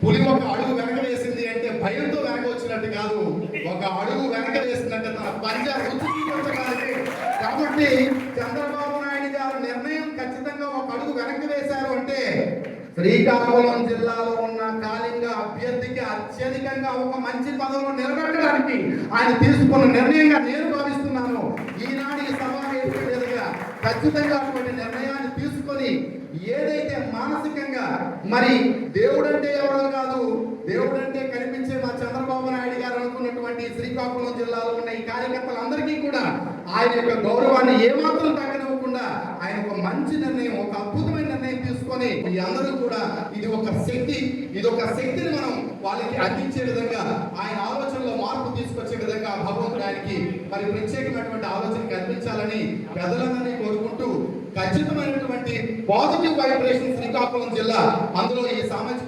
పులి ఒక అడుగు వెనక వేసింది అంటే భయంతో వెనక వచ్చినట్టు కాదు, ఒక అడుగు వెనక వేసిందంటే తన పంజా రుచి చూపించడానికి. కాబట్టి చంద్రబాబు నాయుడు గారు నిర్ణయం ఖచ్చితంగా ఒక అడుగు వెనక వేశారు అంటే శ్రీకాకుళం జిల్లాలో ఉన్న కాళింగ అభ్యర్థికి అత్యధికంగా ఒక మంచి పదవిలో నిలబెట్టడానికి ఆయన తీసుకున్న నిర్ణయంగా నేను భావిస్తున్నాను. ఈనాడు ఈ సమావేశంగా ఖచ్చితంగా అటువంటి నిర్ణయాన్ని తీసుకొని ఏదైతే మానసికంగా మరి దేవుడంటే ఎవరో కాదు, దేవుడంటే కనిపించే మా చంద్రబాబు నాయుడు గారు అనుకున్నటువంటి శ్రీకాకుళం జిల్లాలో ఉన్న ఈ కార్యకర్తలందరికీ కూడా ఆయన యొక్క గౌరవాన్ని ఏమాత్రం తగ్గనివ్వకుండా ఆయన ఒక మంచి నిర్ణయం, ఒక అద్భుతమైన నిర్ణయం తీసుకొని ఈ అందరూ కూడా ఇది ఒక శక్తిని మనం వాళ్ళకి అందించే విధంగా ఆయన ఆలోచనలో మార్పు తీసుకొచ్చే విధంగా భగవంతుడు ఆయనకి మరి ప్రత్యేకమైనటువంటి ఆలోచన కల్పించాలని పెద్దలందరినీ కోరుకుంటూ ఖచ్చితమైనటువంటి పాజిటివ్ వైబ్రేషన్ శ్రీకాకుళం జిల్లా, అందులో ఈ సామాజిక